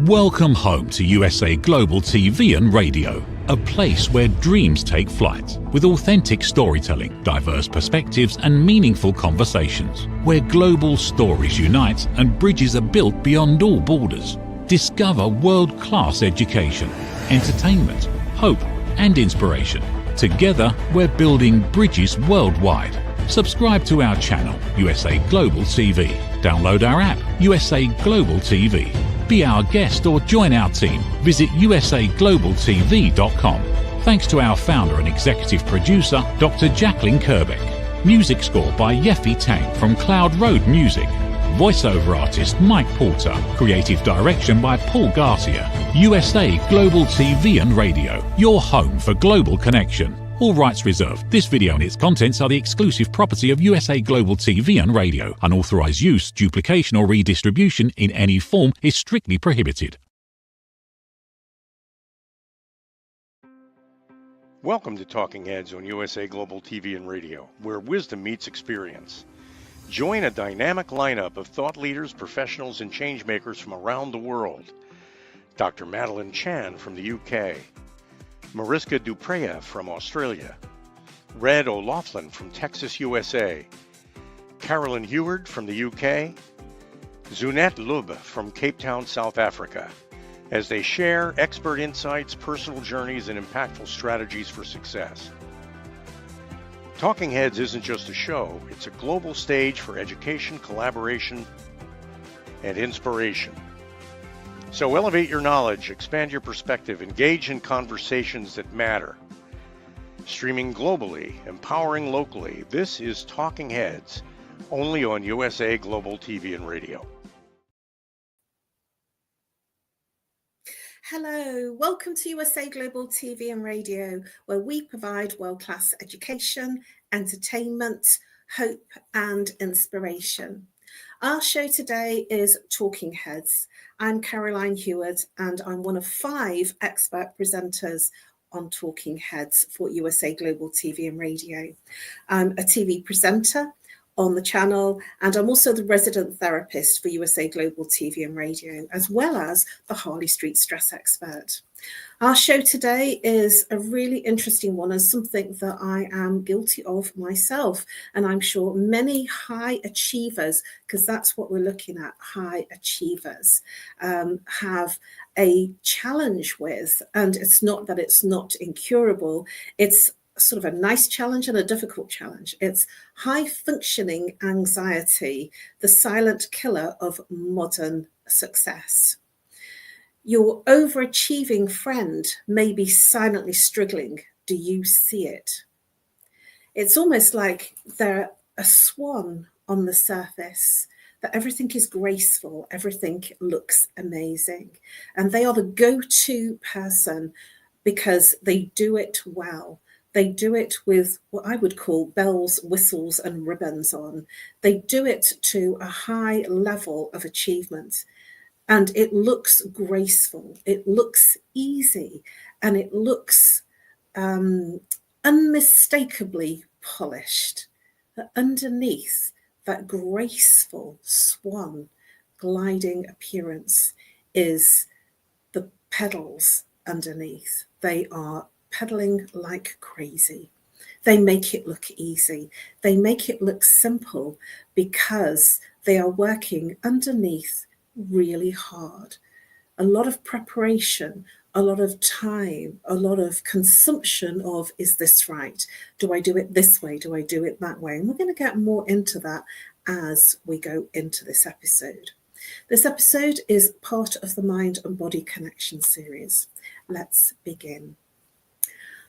Welcome home to USA Global TV and Radio, a place where dreams take flight, with authentic storytelling, diverse perspectives and meaningful conversations, where global stories unite and bridges are built beyond all borders. Discover world-class education, entertainment, hope and inspiration. Together, we're building bridges worldwide. Subscribe to our channel, USA Global TV. Download our app, USA Global TV. Be our guest or join our team. Visit usaglobaltv.com. Thanks to our founder and executive producer, Dr. Jacqueline Kerbeck. Music score by Yeffy Tang from Cloud Road Music. Voiceover artist Mike Porter. Creative direction by Paul Garcia. USA Global TV and Radio, your home for global connection. All rights reserved. This video and its contents are the exclusive property of USA Global TV and Radio. Unauthorized use, duplication or redistribution in any form is strictly prohibited. Welcome to Talking Heads on USA Global TV and Radio, where wisdom meets experience. Join a dynamic lineup of thought leaders, professionals, and changemakers from around the world. Dr. Madeline Chan from the UK, Mariska Dupreya from Australia, Red O'Loughlin from Texas, USA, Carolyn HEWARD from the UK, Zunette Lub from Cape Town, South Africa, as they share expert insights, personal journeys, and impactful strategies for success. Talking Heads isn't just a show, it's a global stage for education, collaboration, and inspiration. So elevate your knowledge, expand your perspective, engage in conversations that matter. Streaming globally, empowering locally, this is Talking Heads, only on USA Global TV and Radio. Hello, welcome to USA Global TV and Radio, where we provide world-class education, entertainment, hope and inspiration. Our show today is Talking Heads. I'm Caroline HEWARD and I'm one of 5 expert presenters on Talking Heads for USA Global TV and Radio. I'm a TV presenter on the channel, and I'm also the resident therapist for USA Global TV and Radio, as well as the Harley Street Stress Expert. Our show today is a really interesting one and something that I am guilty of myself, and I'm sure many high achievers, because that's what we're looking at, high achievers, have a challenge with. And it's not that it's not incurable, it's sort of a nice challenge and a difficult challenge. It's high functioning anxiety, the silent killer of modern success. Your overachieving friend may be silently struggling. Do you see it? It's almost like they're a swan on the surface, that everything is graceful, everything looks amazing. And they are the go-to person because they do it well. They do it with what I would call bells, whistles, and ribbons on. They do it to a high level of achievement. And it looks graceful, it looks easy, and it looks unmistakably polished. But underneath that graceful swan gliding appearance is the pedals underneath. They are pedaling like crazy. They make it look easy. They make it look simple because they are working underneath really hard. A lot of preparation, a lot of time, a lot of consumption of, is this right? Do I do it this way? Do I do it that way? And we're going to get more into that as we go into this episode. This episode is part of the Mind and Body Connection series. Let's begin.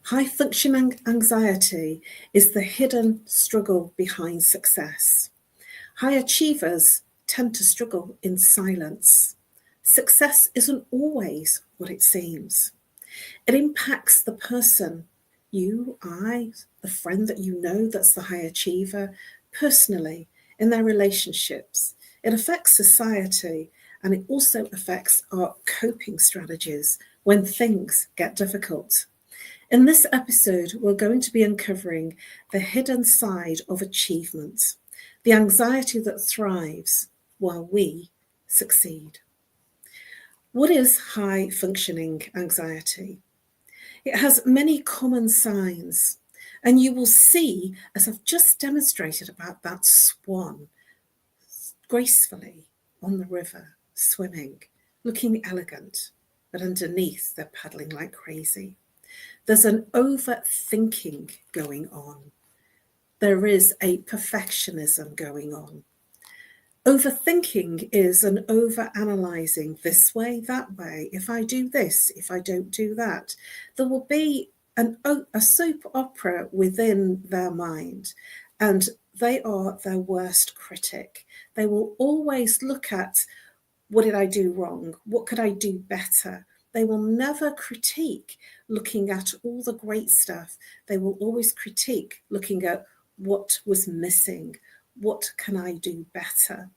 High functioning anxiety is the hidden struggle behind success. High achievers tend to struggle in silence. Success isn't always what it seems. It impacts the person, you, I, the friend that you know that's the high achiever, personally, in their relationships. It affects society, and it also affects our coping strategies when things get difficult. In this episode, we're going to be uncovering the hidden side of achievement, the anxiety that thrives while we succeed. What is high functioning anxiety? It has many common signs, and you will see, as I've just demonstrated about that swan gracefully on the river, swimming, looking elegant, but underneath they're paddling like crazy. There's an overthinking going on. There is a perfectionism going on. Overthinking is an overanalyzing this way, that way. If I do this, if I don't do that, there will be a soap opera within their mind, and they are their worst critic. They will always look at, what did I do wrong? What could I do better? They will never critique looking at all the great stuff. They will always critique looking at what was missing. What can I do better?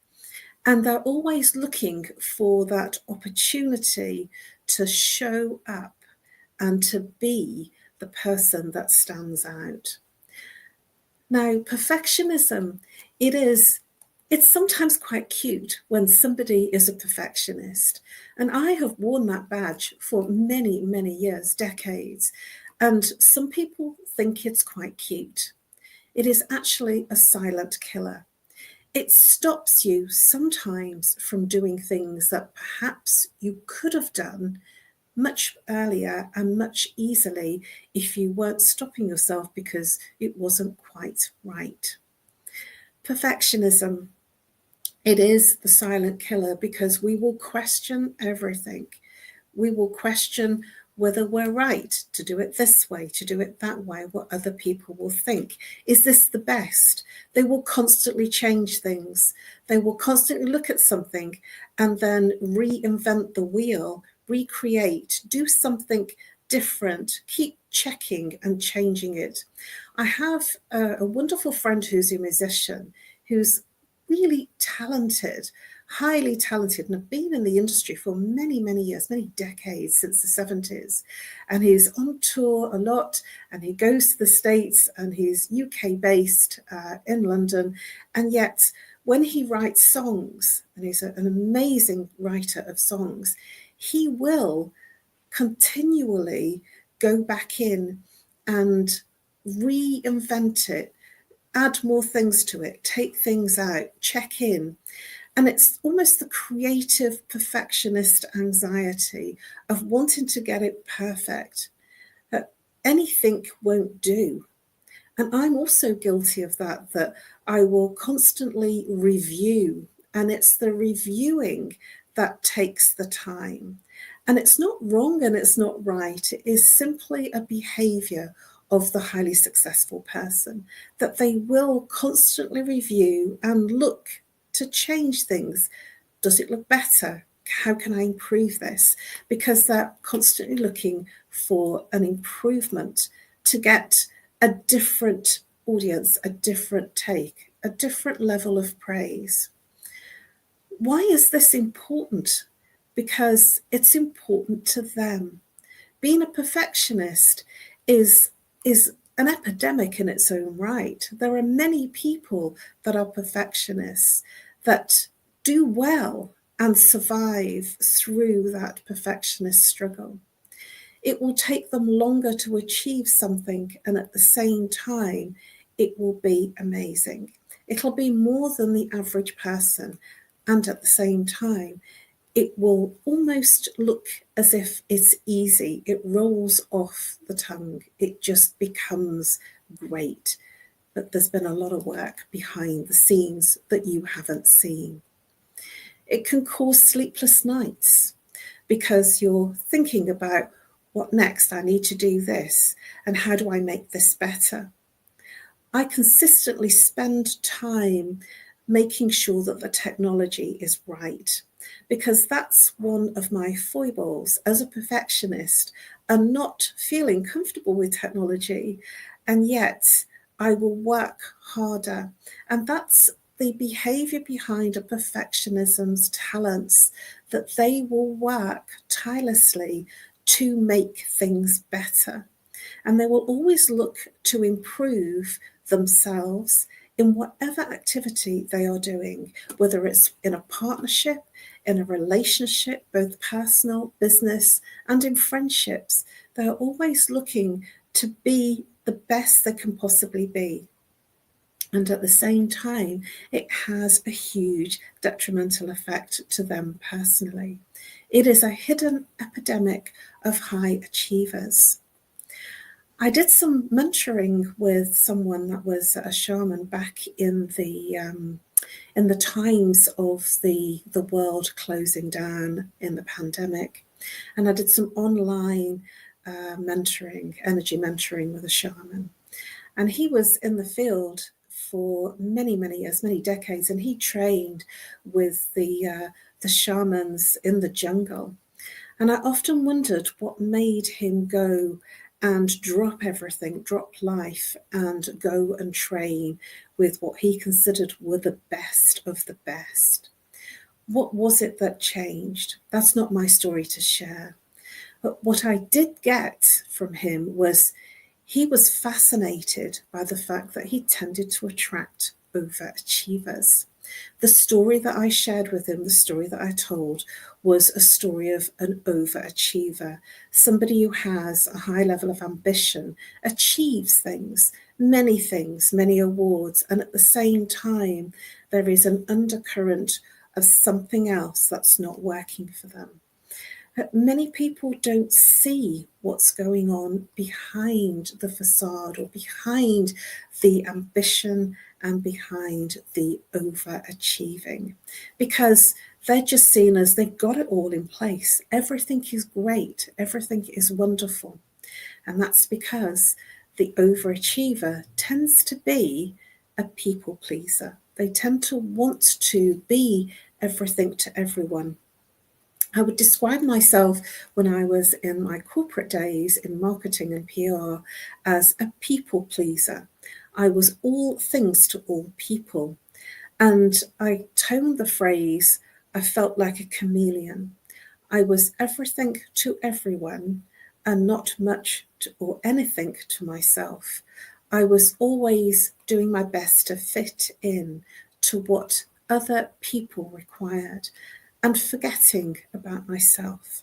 And they're always looking for that opportunity to show up and to be the person that stands out. Now, perfectionism, it's sometimes quite cute when somebody is a perfectionist. And I have worn that badge for many, many years, decades. And some people think it's quite cute. It is actually a silent killer. It stops you sometimes from doing things that perhaps you could have done much earlier and much easily if you weren't stopping yourself because it wasn't quite right. Perfectionism, it is the silent killer because we will question everything. We will question whether we're right to do it this way, to do it that way, what other people will think. Is this the best? They will constantly change things. They will constantly look at something and then reinvent the wheel, recreate, do something different, keep checking and changing it. I have a wonderful friend who's a musician, who's really talented, highly talented, and have been in the industry for many, many years, many decades, since the 70s. And he's on tour a lot, and he goes to the States, and he's UK based in London. And yet when he writes songs, and he's an amazing writer of songs, he will continually go back in and reinvent it, add more things to it, take things out, check in. And it's almost the creative perfectionist anxiety of wanting to get it perfect, that anything won't do. And I'm also guilty of that I will constantly review, and it's the reviewing that takes the time. And it's not wrong and it's not right. It is simply a behavior of the highly successful person, that they will constantly review and look to change things. Does it look better? How can I improve this? Because they're constantly looking for an improvement to get a different audience, a different take, a different level of praise. Why is this important? Because it's important to them. Being a perfectionist is an epidemic in its own right. There are many people that are perfectionists that do well and survive through that perfectionist struggle. It will take them longer to achieve something, and at the same time, it will be amazing. It'll be more than the average person, and at the same time, it will almost look as if it's easy. It rolls off the tongue. It just becomes great. But there's been a lot of work behind the scenes that you haven't seen. It can cause sleepless nights because you're thinking about, what next? I need to do this. And how do I make this better? I consistently spend time making sure that the technology is right, because that's one of my foibles as a perfectionist, and not feeling comfortable with technology, and yet I will work harder. And that's the behavior behind a perfectionism's talents, that they will work tirelessly to make things better. And they will always look to improve themselves in whatever activity they are doing, whether it's in a partnership, in a relationship, both personal, business, and in friendships. They're always looking to be the best they can possibly be. And at the same time, it has a huge detrimental effect to them personally. It is a hidden epidemic of high achievers. I did some mentoring with someone that was a shaman back in the times of the world closing down in the pandemic, and I did some online mentoring, energy mentoring with a shaman, and he was in the field for many years, many decades, and he trained with the shamans in the jungle. And I often wondered what made him go and drop everything, drop life, and go and train with what he considered were the best of the best. What was it that changed? That's not my story to share. But what I did get from him was he was fascinated by the fact that he tended to attract overachievers. The story that I shared with him, the story that I told, was a story of an overachiever, somebody who has a high level of ambition, achieves things, many awards, and at the same time, there is an undercurrent of something else that's not working for them. Many people don't see what's going on behind the facade or behind the ambition and behind the overachieving, because they're just seen as they've got it all in place. Everything is great. Everything is wonderful. And that's because the overachiever tends to be a people pleaser. They tend to want to be everything to everyone. I would describe myself when I was in my corporate days in marketing and PR as a people pleaser. I was all things to all people. And I toned the phrase, I felt like a chameleon. I was everything to everyone and not much or anything to myself. I was always doing my best to fit in to what other people required, and forgetting about myself.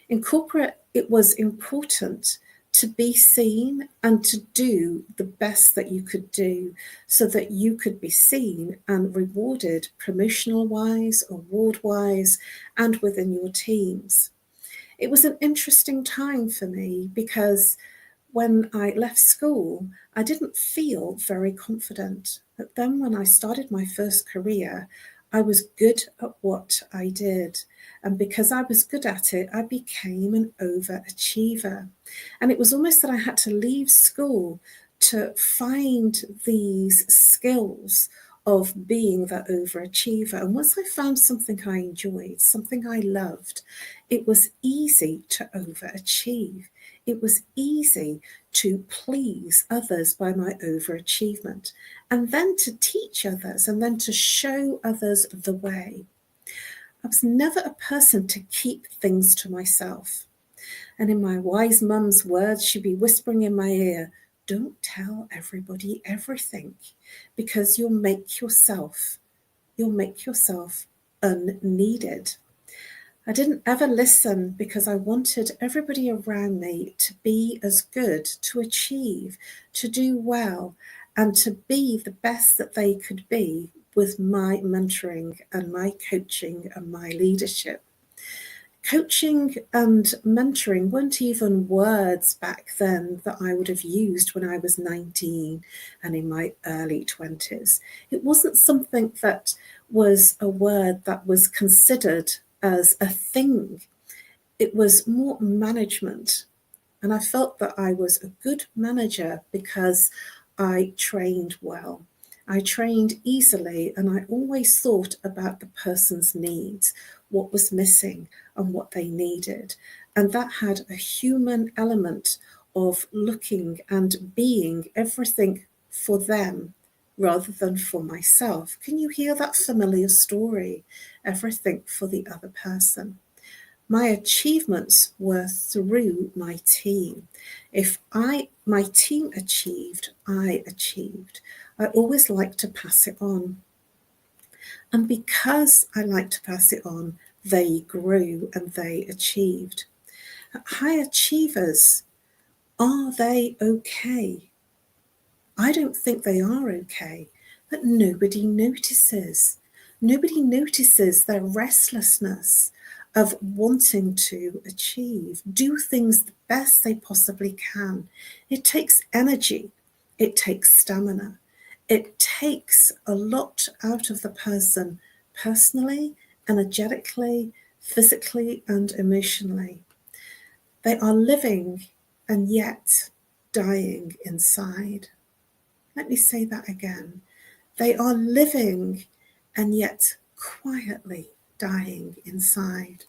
In corporate, it was important to be seen and to do the best that you could do so that you could be seen and rewarded promotional-wise, award-wise, and within your teams. It was an interesting time for me because when I left school, I didn't feel very confident. But then when I started my first career, I was good at what I did. And because I was good at it, I became an overachiever. And it was almost that I had to leave school to find these skills of being that overachiever. And once I found something I enjoyed, something I loved, it was easy to overachieve. It was easy to please others by my overachievement, and then to teach others, and then to show others the way. I was never a person to keep things to myself. And in my wise mum's words, she'd be whispering in my ear, don't tell everybody everything, because you'll make yourself unneeded. I didn't ever listen because I wanted everybody around me to be as good, to achieve, to do well, and to be the best that they could be with my mentoring and my coaching and my leadership. Coaching and mentoring weren't even words back then that I would have used when I was 19 and in my early 20s. It wasn't something that was a word that was considered as a thing. It was more management. And I felt that I was a good manager because I trained well. I trained easily, and I always thought about the person's needs, what was missing and what they needed. And that had a human element of looking and being everything for them rather than for myself. Can you hear that familiar story? Everything for the other person. My achievements were through my team. If my team achieved, I achieved. I always like to pass it on. And because I like to pass it on, they grew and they achieved. High achievers, are they okay? I don't think they are okay, but nobody notices. Nobody notices their restlessness of wanting to achieve, do things the best they possibly can. It takes energy, it takes stamina, it takes a lot out of the person personally, energetically, physically, and emotionally. They are living and yet dying inside. Let me say that again. They are living and yet quietly dying inside,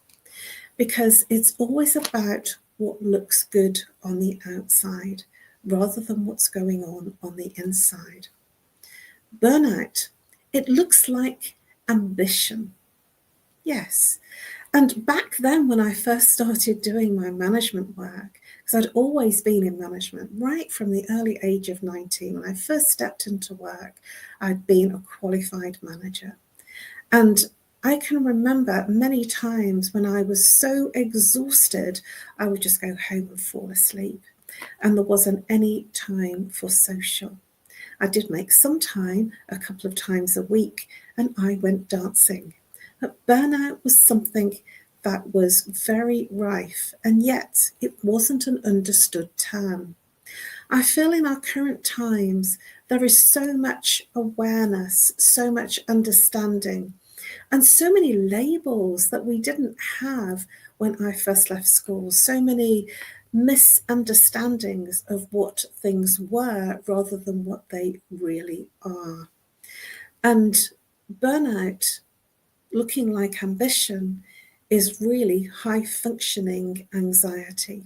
because it's always about what looks good on the outside rather than what's going on the inside. Burnout, it looks like ambition. Yes. And back then, when I first started doing my management work, because I'd always been in management right from the early age of 19, when I first stepped into work, I'd been a qualified manager. And I can remember many times when I was so exhausted, I would just go home and fall asleep. And there wasn't any time for social. I did make some time, a couple of times a week, and I went dancing. But burnout was something that was very rife, and yet it wasn't an understood term. I feel in our current times, there is so much awareness, so much understanding, and so many labels that we didn't have when I first left school, so many misunderstandings of what things were rather than what they really are. And burnout, looking like ambition, is really high functioning anxiety.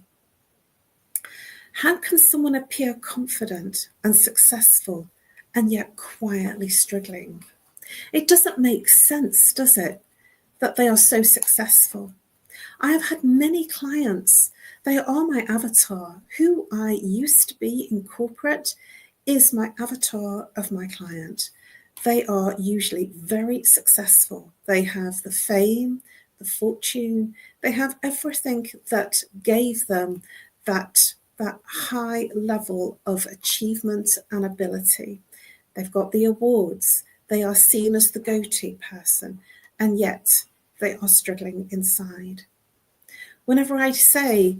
How can someone appear confident and successful and yet quietly struggling? It doesn't make sense, does it, that they are so successful? I have had many clients, they are my avatar. Who I used to be in corporate is my avatar of my client. They are usually very successful. They have the fame, the fortune, they have everything that gave them that high level of achievement and ability. They've got the awards, they are seen as the go-to person, and yet they are struggling inside. Whenever I say,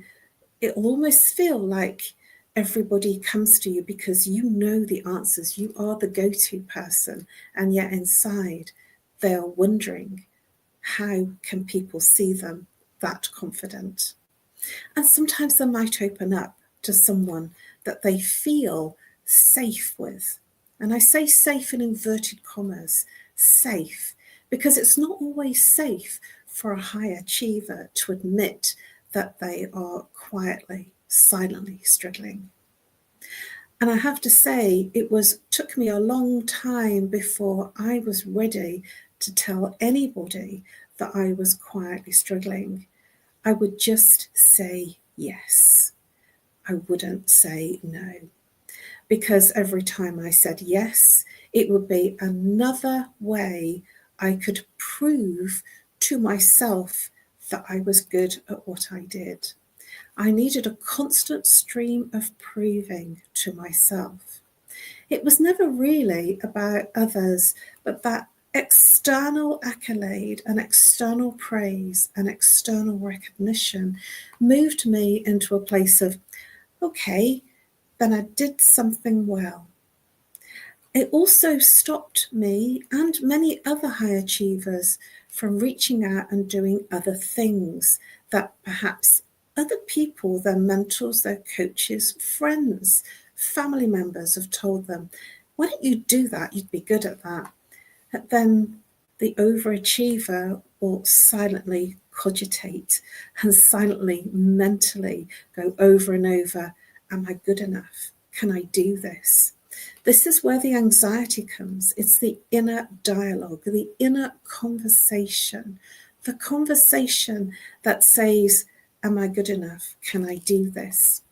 it almost feels like everybody comes to you because you know the answers, you are the go-to person, and yet inside they are wondering, how can people see them that confident? And sometimes they might open up to someone that they feel safe with. And I say safe in inverted commas, safe, because it's not always safe for a high achiever to admit that they are quietly, silently struggling. And I have to say, took me a long time before I was ready to tell anybody that I was quietly struggling. I would just say yes. I wouldn't say no. Because every time I said yes, it would be another way I could prove to myself that I was good at what I did. I needed a constant stream of proving to myself. It was never really about others, but that external accolade and external praise and external recognition moved me into a place of, okay, then I did something well. It also stopped me and many other high achievers from reaching out and doing other things that perhaps other people, their mentors, their coaches, friends, family members have told them, why don't you do that? You'd be good at that. And then the overachiever will silently cogitate and silently, mentally go over and over, am I good enough? Can I do this? This is where the anxiety comes. It's the inner dialogue, the inner conversation, the conversation that says, am I good enough? Can I do this?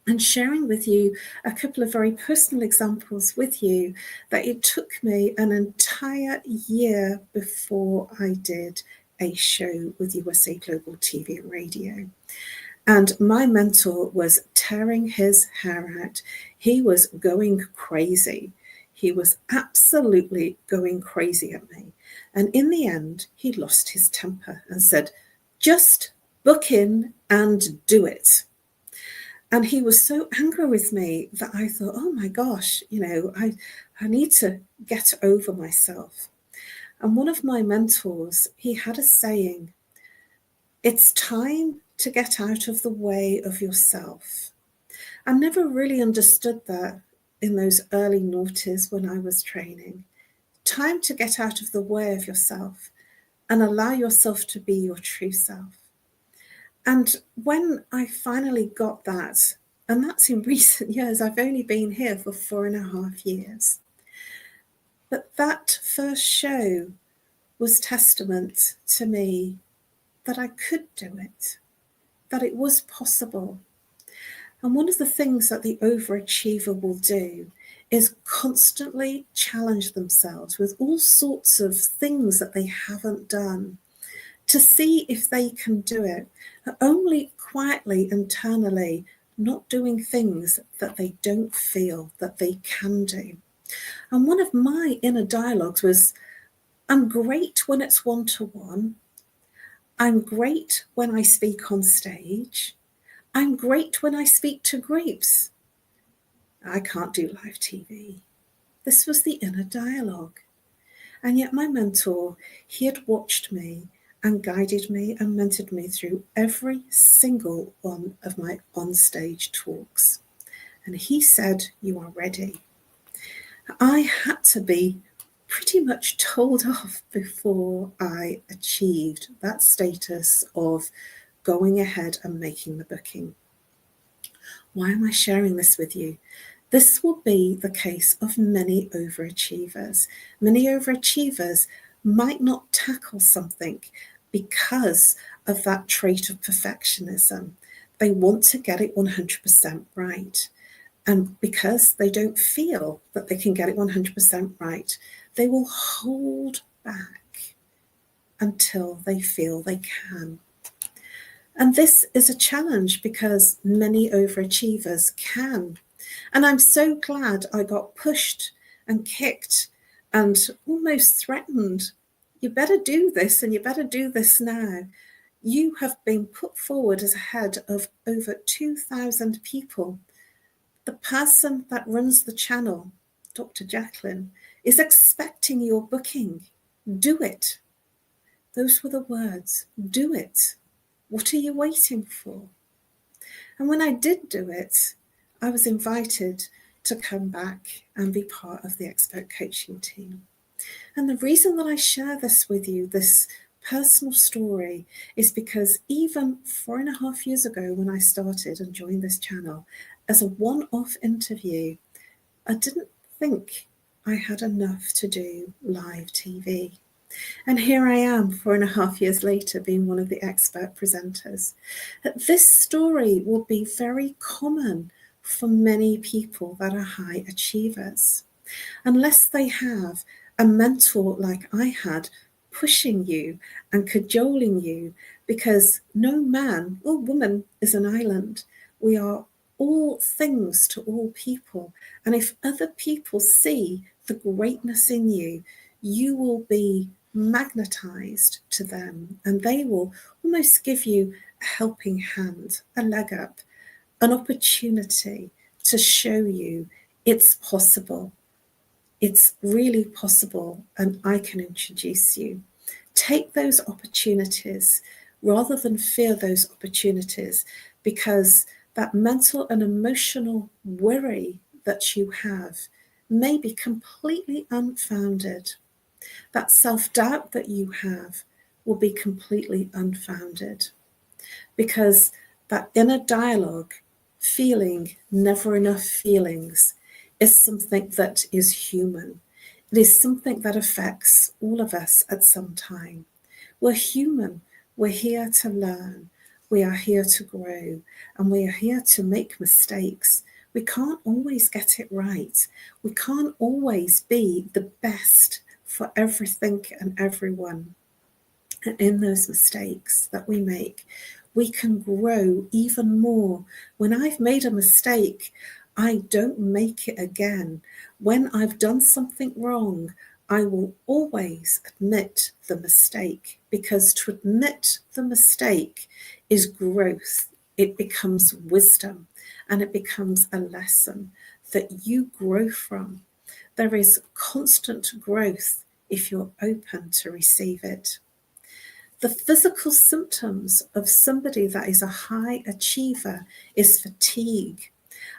And sharing with you a couple of very personal examples with you that it took me an entire year before I did a show with USA Global TV and Radio. And my mentor was tearing his hair out. He was going crazy. He was absolutely going crazy at me. And in the end, he lost his temper and said, just book in and do it. And he was so angry with me that I thought, oh my gosh, I need to get over myself. And one of my mentors, he had a saying, it's time to get out of the way of yourself. I never really understood that in those early noughties when I was training. Time to get out of the way of yourself and allow yourself to be your true self. And when I finally got that, and that's in recent years, I've only been here for 4.5 years. But that first show was testament to me that I could do it, that it was possible. And one of the things that the overachiever will do is constantly challenge themselves with all sorts of things that they haven't done to see if they can do it, only quietly, internally, not doing things that they don't feel that they can do. And one of my inner dialogues was, I'm great when it's one-to-one. I'm great when I speak on stage. I'm great when I speak to groups. I can't do live TV. This was the inner dialogue. And yet my mentor, he had watched me and guided me and mentored me through every single one of my on-stage talks. And he said, you are ready. I had to be pretty much told off before I achieved that status of going ahead and making the booking. Why am I sharing this with you? This will be the case of many overachievers. Many overachievers might not tackle something because of that trait of perfectionism. They want to get it 100% right. And because they don't feel that they can get it 100% right, they will hold back until they feel they can. And this is a challenge because many overachievers can. And I'm so glad I got pushed and kicked and almost threatened. You better do this and you better do this now. You have been put forward as a head of over 2,000 people. The person that runs the channel, Dr. Jacqueline, is expecting your booking. Do it. Those were the words. Do it. What are you waiting for? And when I did do it, I was invited to come back and be part of the expert coaching team. And the reason that I share this with you, this personal story, is because even 4.5 years ago when I started and joined this channel as a one-off interview, I didn't think I had enough to do live TV. And here I am 4.5 years later being one of the expert presenters. This story will be very common for many people that are high achievers. Unless they have a mentor like I had pushing you and cajoling you, because no man or woman is an island. We are all things to all people. And if other people see the greatness in you, you will be magnetized to them and they will almost give you a helping hand, a leg up, an opportunity to show you it's possible. It's really possible and I can introduce you. Take those opportunities rather than fear those opportunities, because that mental and emotional worry that you have may be completely unfounded. That self-doubt that you have will be completely unfounded, because that inner dialogue, feeling never enough feelings, is something that is human. It is something that affects all of us at some time. We're human. We're here to learn. We are here to grow, and we are here to make mistakes. We can't always get it right. We can't always be the best for everything and everyone. And in those mistakes that we make, we can grow even more. When I've made a mistake, I don't make it again. When I've done something wrong, I will always admit the mistake, because to admit the mistake is growth. It becomes wisdom, and it becomes a lesson that you grow from. There is constant growth if you're open to receive it. The physical symptoms of somebody that is a high achiever is fatigue.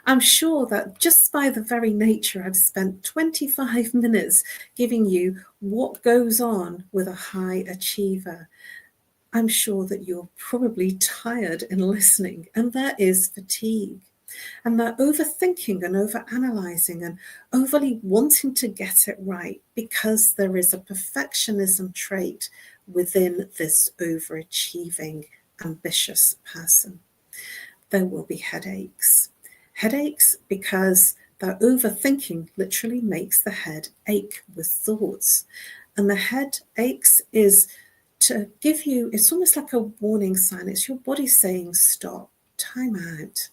I'm sure that just by the very nature, I've spent 25 minutes giving you what goes on with a high achiever. I'm sure that you're probably tired in listening, and there is fatigue. And they're overthinking and overanalyzing and overly wanting to get it right, because there is a perfectionism trait within this overachieving, ambitious person. There will be headaches. Headaches because their overthinking literally makes the head ache with thoughts. And the head aches is to give you, it's almost like a warning sign. It's your body saying, stop, time out.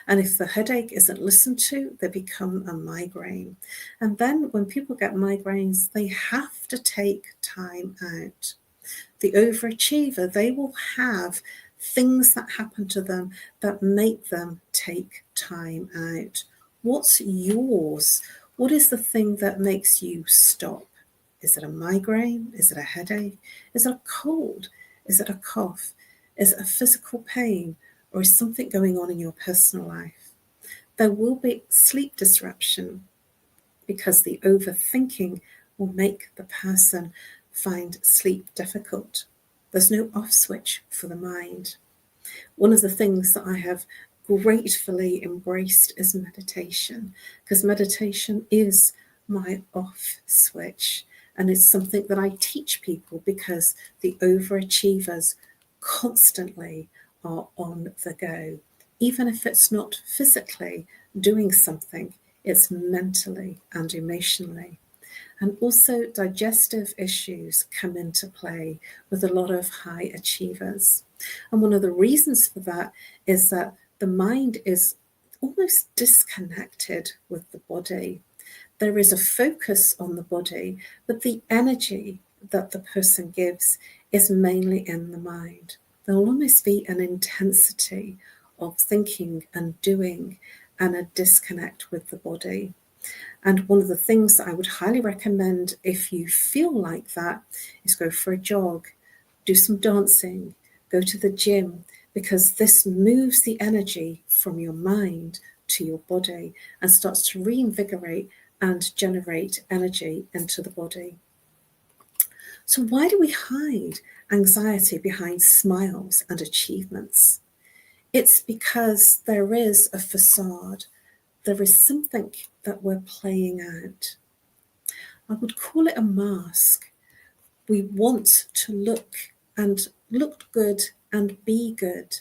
And if the headache isn't listened to, they become a migraine. And then when people get migraines, they have to take time out. The overachiever, they will have things that happen to them that make them take time out. What's yours? What is the thing that makes you stop? Is it a migraine? Is it a headache? Is it a cold? Is it a cough? Is it a physical pain? Or is something going on in your personal life? There will be sleep disruption, because the overthinking will make the person find sleep difficult. There's no off switch for the mind. One of the things that I have gratefully embraced is meditation, because meditation is my off switch. And it's something that I teach people, because the overachievers constantly are on the go. Even if it's not physically doing something, it's mentally and emotionally. And also digestive issues come into play with a lot of high achievers. And one of the reasons for that is that the mind is almost disconnected with the body. There is a focus on the body, but the energy that the person gives is mainly in the mind. There will almost be an intensity of thinking and doing, and a disconnect with the body. And one of the things that I would highly recommend, if you feel like that, is go for a jog, do some dancing, go to the gym, because this moves the energy from your mind to your body and starts to reinvigorate and generate energy into the body. So why do we hide anxiety behind smiles and achievements? It's because there is a facade. There is something that we're playing out. I would call it a mask. We want to look good and be good.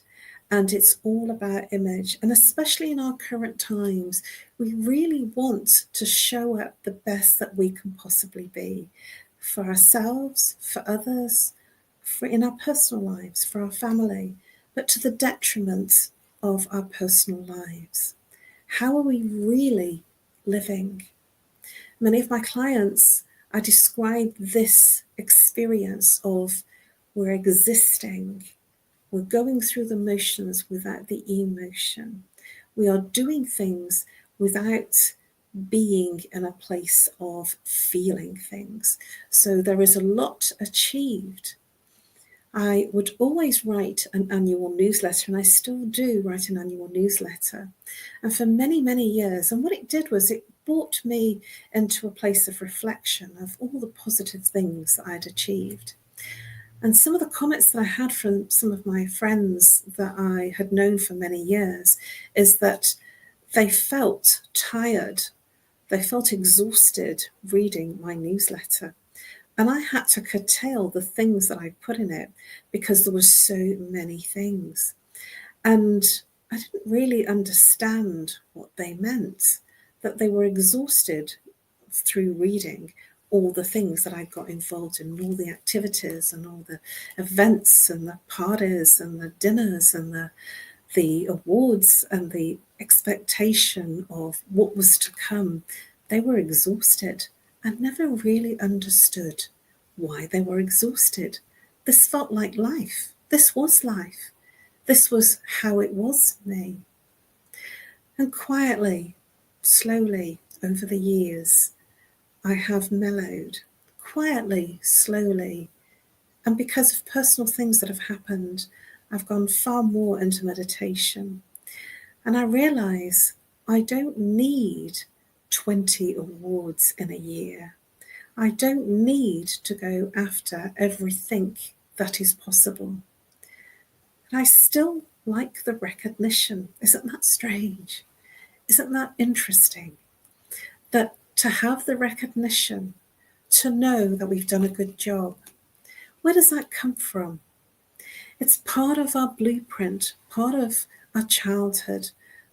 And it's all about image. And especially in our current times, we really want to show up the best that we can possibly be, for ourselves, for others, in our personal lives, for our family, but to the detriment of our personal lives. How are we really living? Many of my clients, I describe this experience of we're existing. We're going through the motions without the emotion. We are doing things without being in a place of feeling things. So there is a lot achieved. I would always write an annual newsletter, and I still do write an annual newsletter. And for many, many years, and what it did was it brought me into a place of reflection of all the positive things that I'd achieved. And some of the comments that I had from some of my friends that I had known for many years is that they felt tired. They felt exhausted reading my newsletter. And I had to curtail the things that I put in it, because there were so many things. And I didn't really understand what they meant, that they were exhausted through reading. all the things that I got involved in, all the activities and all the events and the parties and the dinners and the awards and the expectation of what was to come, they were exhausted and never really understood why they were exhausted. This felt like life. This was life. This was how it was for me. And quietly, slowly, over the years, I have mellowed, quietly, slowly. And because of personal things that have happened, I've gone far more into meditation. And I realize I don't need 20 awards in a year. I don't need to go after everything that is possible. And I still like the recognition. Isn't that strange? Isn't that interesting? That to have the recognition, to know that we've done a good job, where does that come from? It's part of our blueprint, part of our childhood,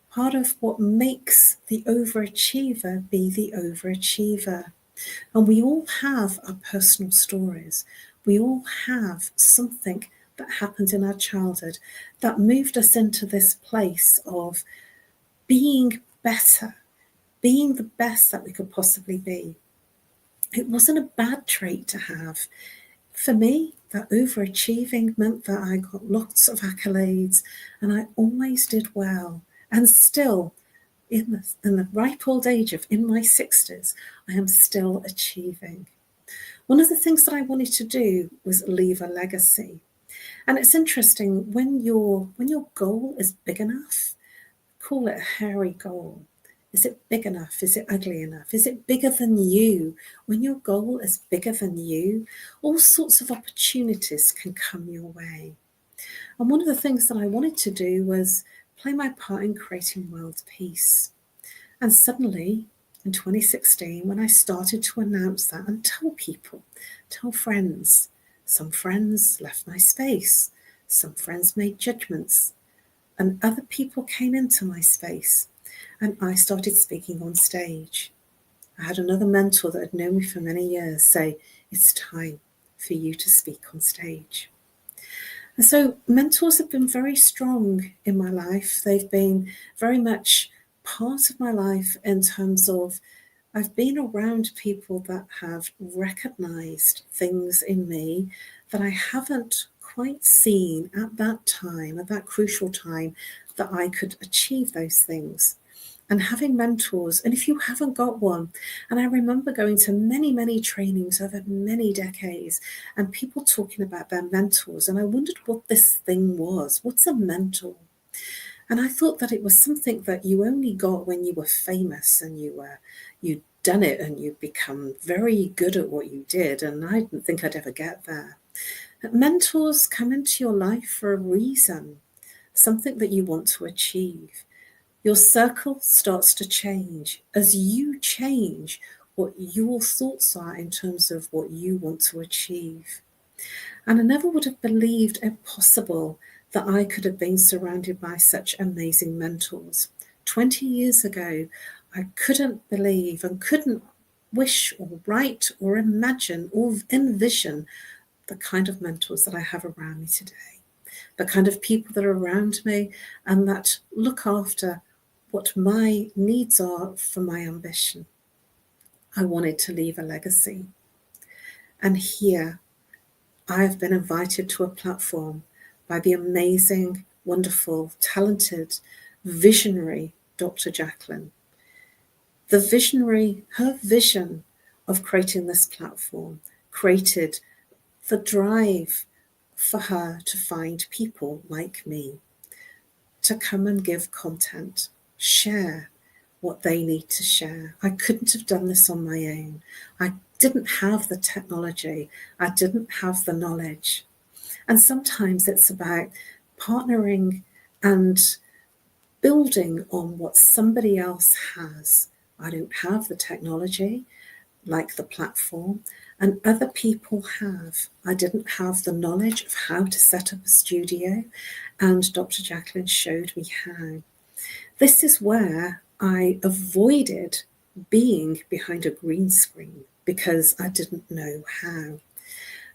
part of what makes the overachiever be the overachiever. And we all have our personal stories. We all have something that happened in our childhood that moved us into this place of being better, being the best that we could possibly be. It wasn't a bad trait to have. For me, that overachieving meant that I got lots of accolades and I always did well. And still, in the ripe old age of in my 60s, I am still achieving. One of the things that I wanted to do was leave a legacy. And it's interesting, when your goal is big enough, call it a hairy goal. Is it big enough? Is it ugly enough? Is it bigger than you? When your goal is bigger than you, all sorts of opportunities can come your way. And one of the things that I wanted to do was play my part in creating world peace. And suddenly, in 2016, when I started to announce that and tell people, tell friends, some friends left my space, some friends made judgments, and other people came into my space. And I started speaking on stage. I had another mentor that had known me for many years say, it's time for you to speak on stage. And so mentors have been very strong in my life. They've been very much part of my life in terms of I've been around people that have recognized things in me that I haven't quite seen at that time, at that crucial time, that I could achieve those things. And having mentors, and if you haven't got one, and I remember going to many, many trainings over many decades and people talking about their mentors, and I wondered what this thing was. What's a mentor? And I thought that it was something that you only got when you were famous and you'd done it and you'd become very good at what you did, and I didn't think I'd ever get there. But mentors come into your life for a reason, something that you want to achieve. Your circle starts to change as you change what your thoughts are in terms of what you want to achieve. And I never would have believed it possible that I could have been surrounded by such amazing mentors. 20 years ago, I couldn't believe and couldn't wish or write or imagine or envision the kind of mentors that I have around me today, the kind of people that are around me and that look after what my needs are for my ambition. I wanted to leave a legacy. And here I have been invited to a platform by the amazing, wonderful, talented, visionary Dr. Jacqueline. The visionary, her vision of creating this platform created the drive for her to find people like me to come and give content, share what they need to share. I couldn't have done this on my own. I didn't have the technology. I didn't have the knowledge. And sometimes it's about partnering and building on what somebody else has. I don't have the technology like the platform, and other people have. I didn't have the knowledge of how to set up a studio, and Dr. Jacqueline showed me how. This is where I avoided being behind a green screen. because I didn't know how.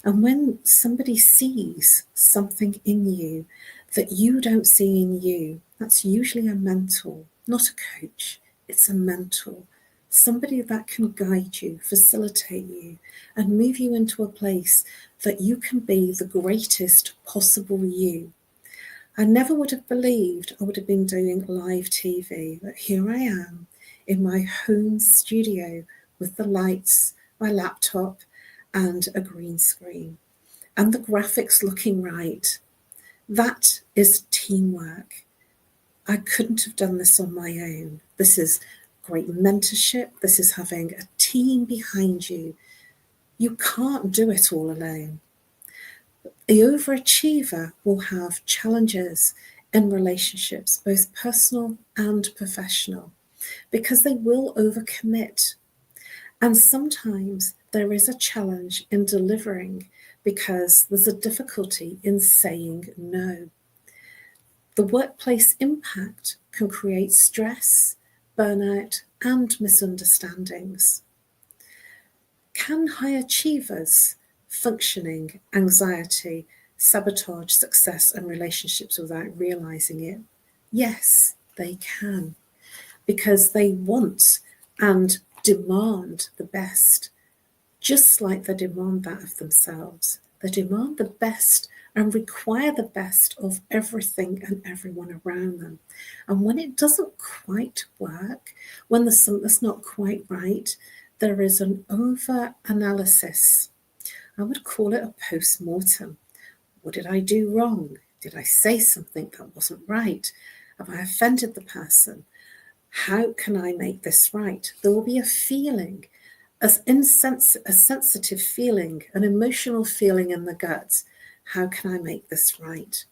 And when somebody sees something in you that you don't see in you, that's usually a mentor, not a coach. It's a mentor, somebody that can guide you, facilitate you, and move you into a place that you can be the greatest possible you. I never would have believed I would have been doing live TV, but here I am in my home studio with the lights, my laptop, and a green screen, and the graphics looking right. That is teamwork. I couldn't have done this on my own. This is great mentorship. This is having a team behind you. You can't do it all alone. The overachiever will have challenges in relationships, both personal and professional, because they will overcommit. And sometimes there is a challenge in delivering because there's a difficulty in saying no. The workplace impact can create stress, burnout, and misunderstandings. Can high achievers functioning anxiety sabotage success and relationships without realizing it? Yes, they can, because they want and demand the best, just like they demand that of themselves. They demand the best and require the best of everything and everyone around them. And when it doesn't quite work, when there's something that's not quite right, there is an over-analysis. I would call it a post-mortem. What did I do wrong? Did I say something that wasn't right? Have I offended the person? How can I make this right? There will be a feeling, a sensitive feeling, an emotional feeling in the gut. How can I make this right?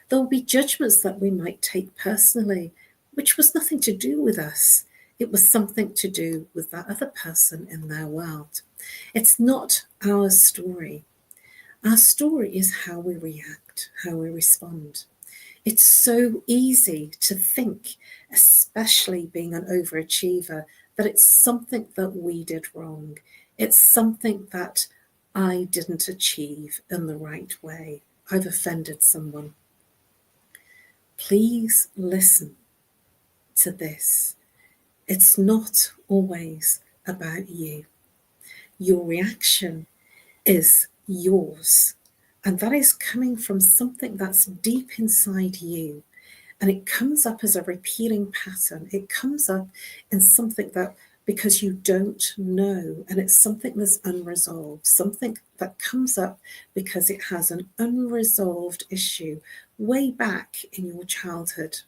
There will be judgments that we might take personally, which was nothing to do with us. It was something to do with that other person in their world. It's not our story. Our story is how we react, how we respond. It's so easy to think, especially being an overachiever, that it's something that we did wrong. It's something that I didn't achieve in the right way. I've offended someone. Please listen to this. It's not always about you. Your reaction is yours, and that is coming from something that's deep inside you, and it comes up as a repeating pattern. It comes up in something that, because you don't know, and it's something that's unresolved, something that comes up because it has an unresolved issue way back in your childhood.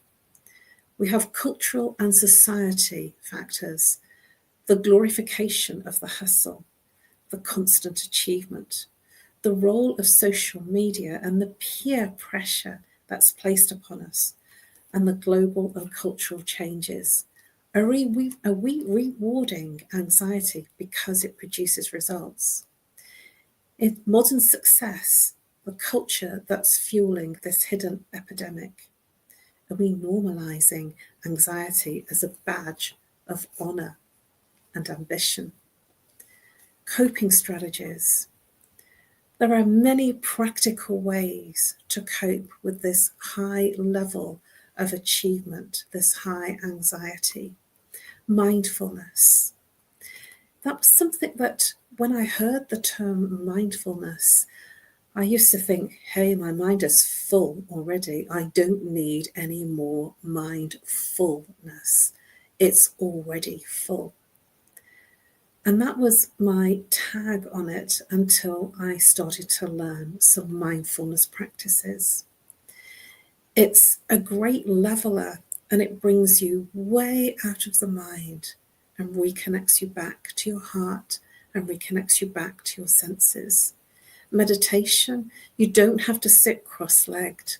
We have cultural and society factors, the glorification of the hustle, the constant achievement, the role of social media and the peer pressure that's placed upon us, and the global and cultural changes. Are we rewarding anxiety because it produces results? In modern success, the culture that's fueling this hidden epidemic, are we normalizing anxiety as a badge of honor and ambition? Coping strategies. There are many practical ways to cope with this high level of achievement, this high anxiety. Mindfulness. That was something that when I heard the term mindfulness, I used to think, hey, my mind is full already. I don't need any more mindfulness. It's already full. And that was my tag on it until I started to learn some mindfulness practices. It's a great leveler, and it brings you way out of the mind and reconnects you back to your heart and reconnects you back to your senses. Meditation, you don't have to sit cross-legged.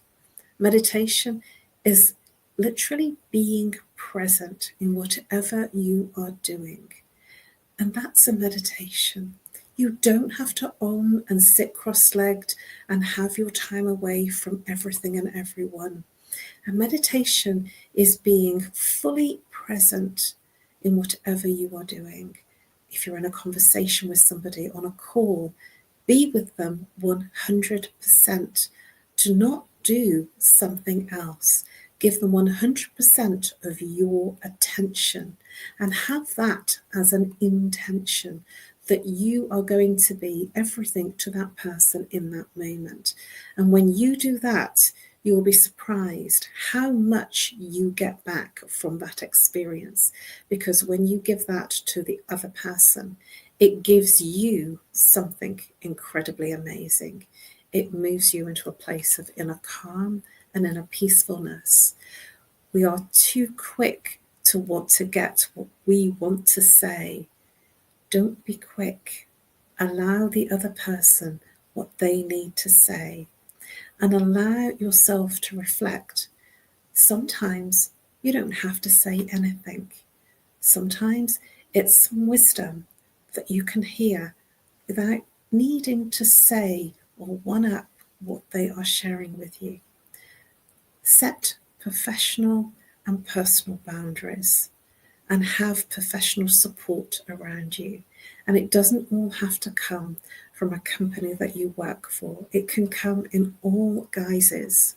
Meditation is literally being present in whatever you are doing. And that's a meditation. You don't have to and sit cross-legged and have your time away from everything and everyone. And meditation is being fully present in whatever you are doing. if you're in a conversation with somebody on a call, be with them 100%. Do not do something else. Give them 100% of your attention and have that as an intention that you are going to be everything to that person in that moment. And when you do that, you will be surprised how much you get back from that experience. Because when you give that to the other person, it gives you something incredibly amazing. It moves you into a place of inner calm and inner peacefulness. We are too quick to want to get what we want to say. Don't be quick. Allow the other person what they need to say and allow yourself to reflect. Sometimes you don't have to say anything. Sometimes it's some wisdom that you can hear without needing to say or one-up what they are sharing with you. Set professional and personal boundaries and have professional support around you. And it doesn't all have to come from a company that you work for. It can come in all guises.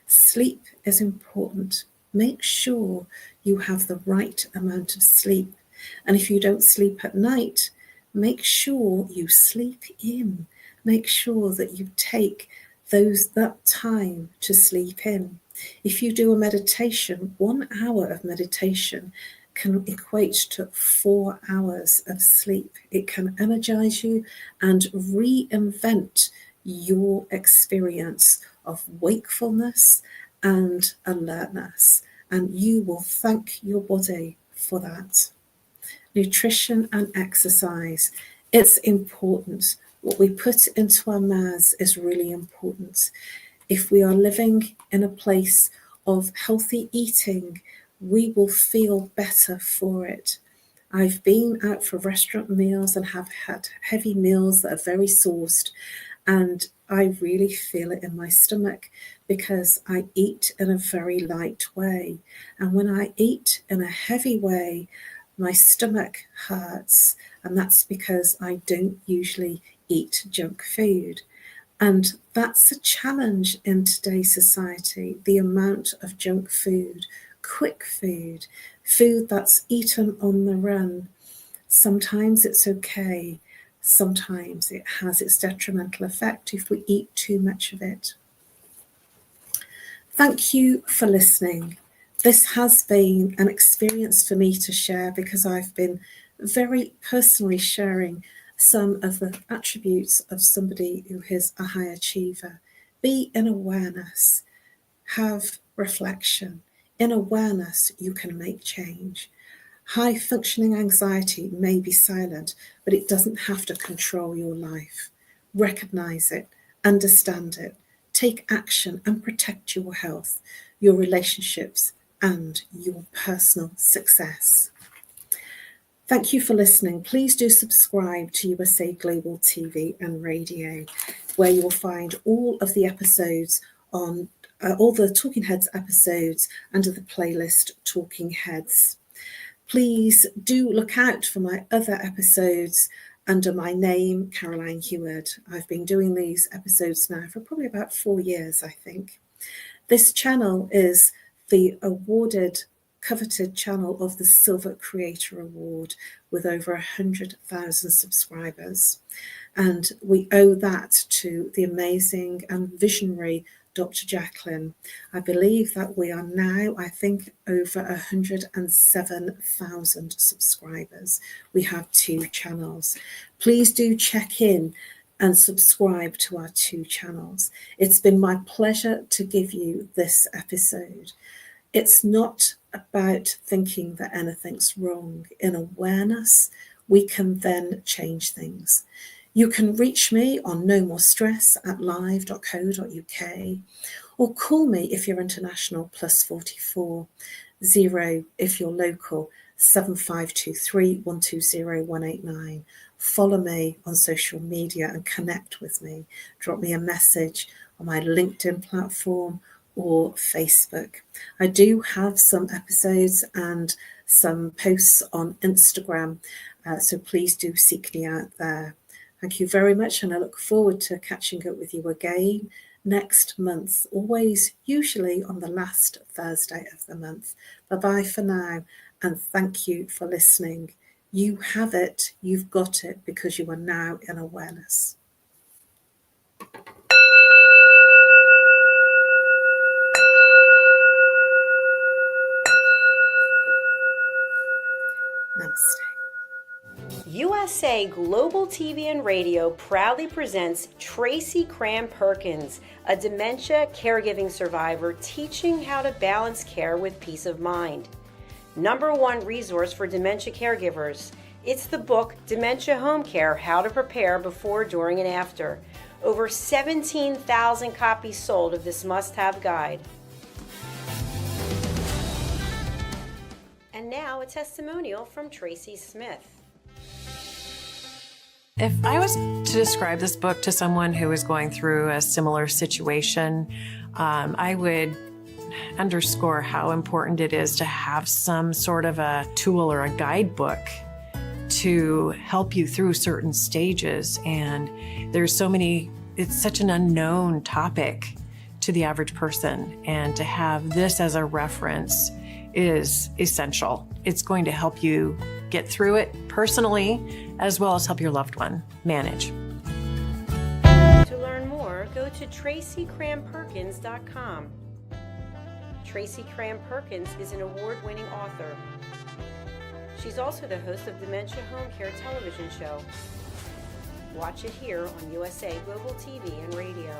Sleep is important. Make sure you have the right amount of sleep. And if you don't sleep at night, make sure you sleep in. Make sure that you take that time to sleep in. If you do a meditation, 1 hour of meditation can equate to 4 hours of sleep. It can energize you and reinvent your experience of wakefulness and alertness. And you will thank your body for that. Nutrition and exercise. It's important. What we put into our mouths is really important. If we are living in a place of healthy eating, we will feel better for it. I've been out for restaurant meals and have had heavy meals that are very sauced, and I really feel it in my stomach because I eat in a very light way. And when I eat in a heavy way, my stomach hurts, and that's because I don't usually eat junk food. And that's a challenge in today's society, the amount of junk food, quick food, food that's eaten on the run. Sometimes it's okay. Sometimes it has its detrimental effect if we eat too much of it. Thank you for listening. This has been an experience for me to share because I've been very personally sharing some of the attributes of somebody who is a high achiever. Be in awareness, have reflection. In awareness, you can make change. High functioning anxiety may be silent, but it doesn't have to control your life. Recognize it, understand it, take action and protect your health, your relationships, and your personal success. Thank you for listening. Please do subscribe to USA Global TV and Radio, where you will find all of the episodes on all the Talking Heads episodes under the playlist Talking Heads. Please do look out for my other episodes under my name, Caroline HEWARD. I've been doing these episodes now for probably about 4 years, I think. This channel is the awarded, coveted channel of the Silver Creator Award with over 100,000 subscribers. And we owe that to the amazing and visionary Dr. Jacqueline. I believe that we are now, I think, over 107,000 subscribers. We have 2 channels. Please do check in and subscribe to our 2 channels. It's been my pleasure to give you this episode. It's not about thinking that anything's wrong. In awareness, we can then change things. You can reach me on No More Stress at live.co.uk or call me if you're international +44 0 if you're local 7523 120 189. Follow me on social media and connect with me. Drop me a message on my LinkedIn platform or Facebook. I do have some episodes and some posts on Instagram. So please do seek me out there. Thank you very much, and I look forward to catching up with you again next month, always usually on the last Thursday of the month. Bye-bye for now, and thank you for listening. You have it, you've got it, because you are now in awareness. Namaste. USA Global TV and Radio proudly presents Tracy Cram Perkins, a dementia caregiving survivor teaching how to balance care with peace of mind. #1 resource for dementia caregivers. It's the book Dementia Home Care: How to Prepare Before, During, and After. Over 17,000 copies sold of this must-have guide. And now a testimonial from Tracy Smith. If I was to describe this book to someone who is going through a similar situation, I would underscore how important it is to have some sort of a tool or a guidebook to help you through certain stages. And there's so many, it's such an unknown topic to the average person. And to have this as a reference is essential. It's going to help you get through it personally, as well as help your loved one manage. To learn more, go to tracycramperkins.com. Tracy Cram Perkins is an award-winning author. She's also the host of Dementia Home Care television show. Watch it here on USA Global TV and Radio.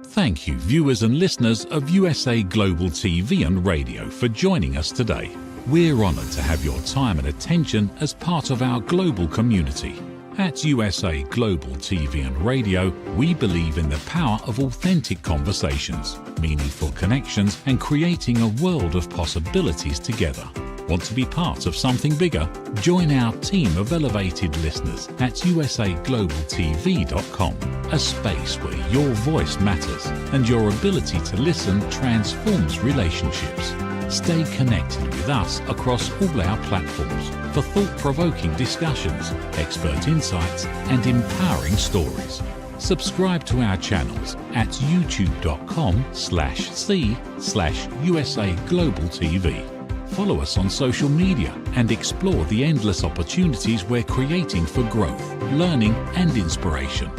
Thank you, viewers and listeners of USA Global TV and Radio, for joining us today. We're honoured to have your time and attention as part of our global community. At USA Global TV and Radio, we believe in the power of authentic conversations, meaningful connections, and creating a world of possibilities together. Want to be part of something bigger? Join our team of elevated listeners at usaglobaltv.com, a space where your voice matters and your ability to listen transforms relationships. Stay connected with us across all our platforms for thought-provoking discussions, expert insights, and empowering stories. Subscribe to our channels at youtube.com/c/USA-Global-TV. Follow us on social media and explore the endless opportunities we're creating for growth, learning, and inspiration.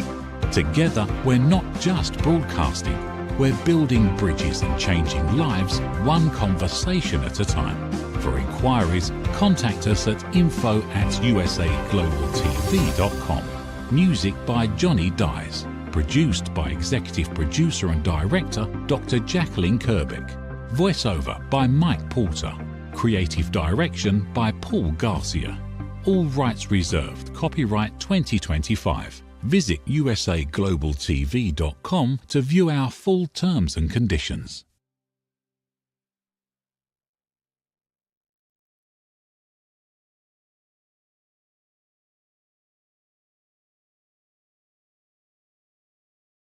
Together, we're not just broadcasting, we're building bridges and changing lives one conversation at a time. For inquiries, contact us at info@usaglobaltv.com. Music by Johnny Dyes. Produced by Executive Producer and Director Dr. Jacqueline Kerbeck. Voiceover by Mike Porter. Creative Direction by Paul Garcia. All rights reserved. Copyright 2025. Visit usaglobaltv.com to view our full terms and conditions.